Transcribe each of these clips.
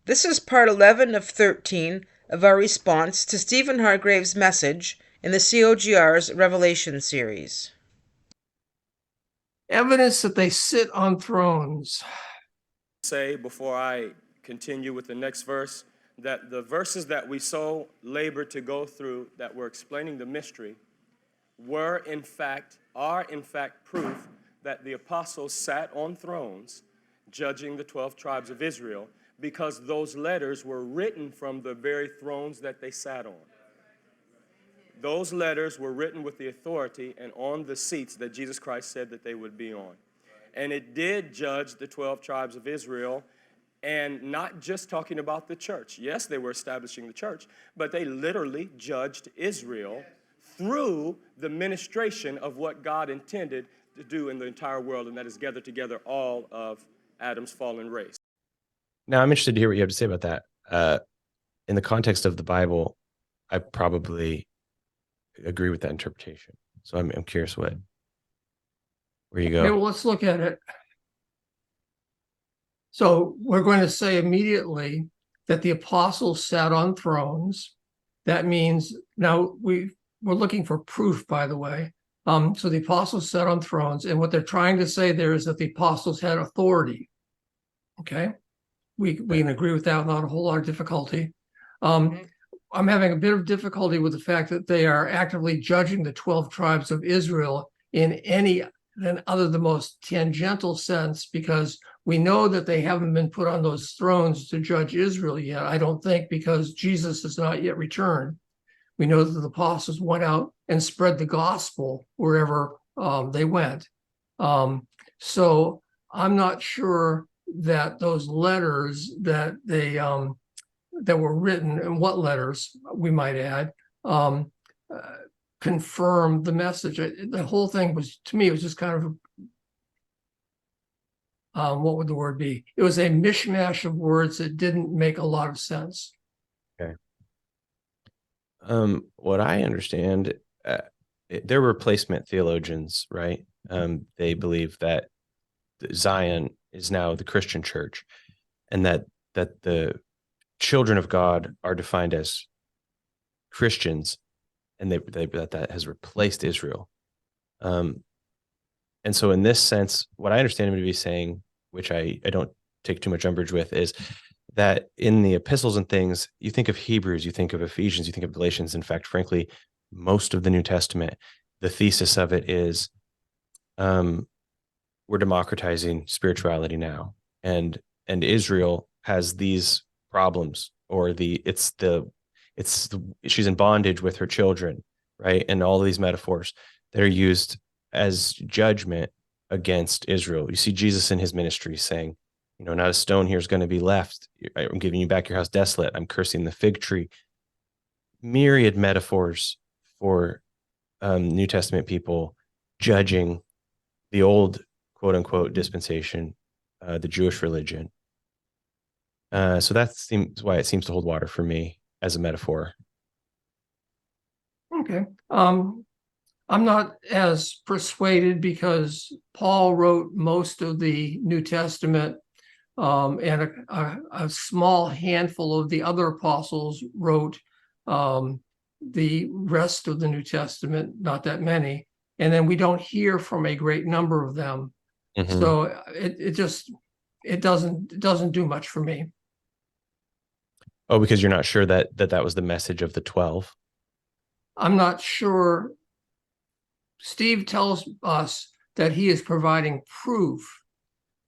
This is part 11 of 13 of our response to Stephen Hargrave's message in the COGR's Revelation series. Evidence that they sit on thrones. Say before I continue with the next verse that the verses that we so labored to go through that were explaining the mystery are in fact proof that the apostles sat on thrones judging the 12 tribes of Israel, because those letters were written from the very thrones that they sat on. Those letters were written with the authority and on the seats that Jesus Christ said that they would be on. And it did judge the 12 tribes of Israel, and not just talking about the church. Yes, they were establishing the church, but they literally judged Israel through the ministration of what God intended to do in the entire world, and that is gather together all of Adam's fallen race. Now, I'm interested to hear what you have to say about that. In the context of the Bible, I probably agree with that interpretation. So I'm curious where you go. Okay, well, let's look at it. So we're going to say immediately that the apostles sat on thrones. That means, now we're looking for proof, by the way. So the apostles sat on thrones, and what they're trying to say there is that the apostles had authority. Okay, we can agree with that without a whole lot of difficulty. I'm having a bit of difficulty with the fact that they are actively judging the 12 tribes of Israel in any other the most tangential sense, because we know that they haven't been put on those thrones to judge Israel yet, I don't think, because Jesus has not yet returned. We know that the apostles went out and spread the gospel wherever they went. So I'm not sure that those letters that they that were written, and what letters we might add, confirm the message. The whole thing was, to me, it was just kind of, what would the word be? It was a mishmash of words that didn't make a lot of sense. Okay. What I understand, they're replacement theologians, right? They believe that Zion is now the Christian church, and that the children of God are defined as Christians, and that has replaced Israel. And so in this sense, what I understand him to be saying, which I don't take too much umbrage with, is that in the epistles and things, you think of Hebrews, you think of Ephesians, you think of Galatians. In fact, frankly, most of the New Testament, the thesis of it is we're democratizing spirituality now. And Israel has these problems, or she's in bondage with her children, right? And all of these metaphors that are used as judgment against Israel. You see Jesus in his ministry saying, not a stone here is going to be left. I'm giving you back your house desolate. I'm cursing the fig tree. Myriad metaphors for New Testament people judging the old quote unquote dispensation, the Jewish religion. So that seems why it seems to hold water for me as a metaphor. Okay. I'm not as persuaded, because Paul wrote most of the New Testament, and a small handful of the other apostles wrote the rest of the New Testament, not that many. And then we don't hear from a great number of them. Mm-hmm. So it doesn't do much for me. Oh, because you're not sure that was the message of the 12? I'm not sure. Steve tells us that he is providing proof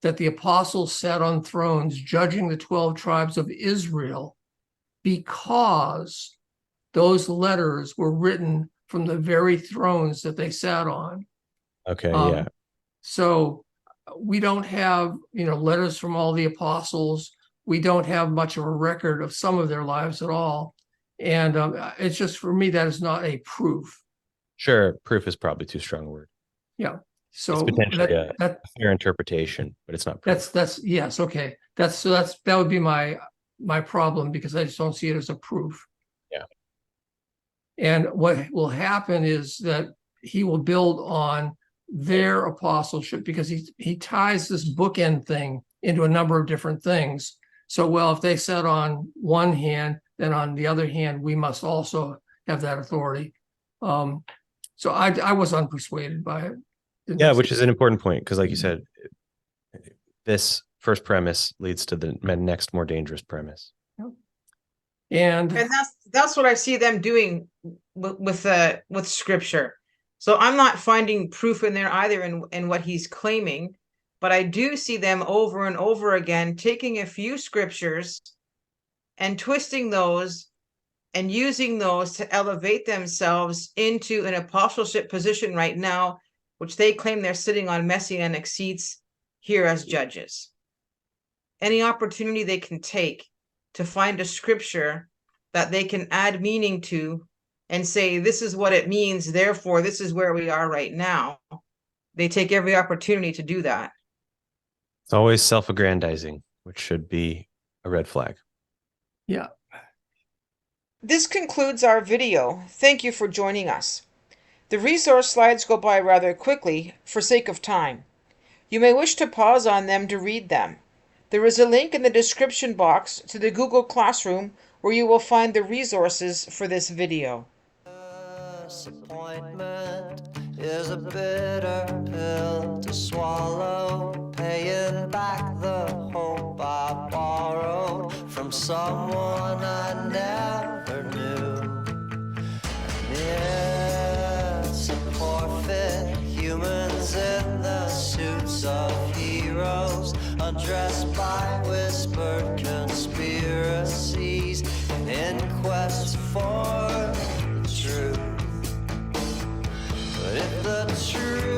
that the apostles sat on thrones judging the 12 tribes of Israel, because those letters were written from the very thrones that they sat on. Okay, yeah. So we don't have, letters from all the apostles. We don't have much of a record of some of their lives at all. And it's just, for me, that is not a proof. Sure, proof is probably too strong a word. Yeah. So it's potentially a fair interpretation, but it's not proof. That's yes, okay. That would be my problem, because I just don't see it as a proof. Yeah. And what will happen is that he will build on their apostleship, because he ties this bookend thing into a number of different things. So, well, if they said on one hand, then on the other hand, we must also have that authority. So I was unpersuaded by it. Yeah, which is an important point because, like you said, this first premise leads to the next more dangerous premise. And that's what I see them doing with scripture. So I'm not finding proof in there either in what he's claiming, but I do see them over and over again taking a few scriptures and twisting those and using those to elevate themselves into an apostleship position right now, which they claim they're sitting on messianic seats here as judges. Any opportunity they can take to find a scripture that they can add meaning to and say, this is what it means, therefore, this is where we are right now. They take every opportunity to do that. It's always self-aggrandizing, which should be a red flag. yeah. This concludes our video. Thank you for joining us. The resource slides go by rather quickly for sake of time. You may wish to pause on them to read them. There is a link in the description box to the Google Classroom where you will find the resources for this video. Disappointment is a bitter pill to swallow, paying back the hope I borrowed from someone I never knew. And it's a forfeit, humans in the suits of heroes, undressed by whispered conspiracies, in quest for the truth. But if the truth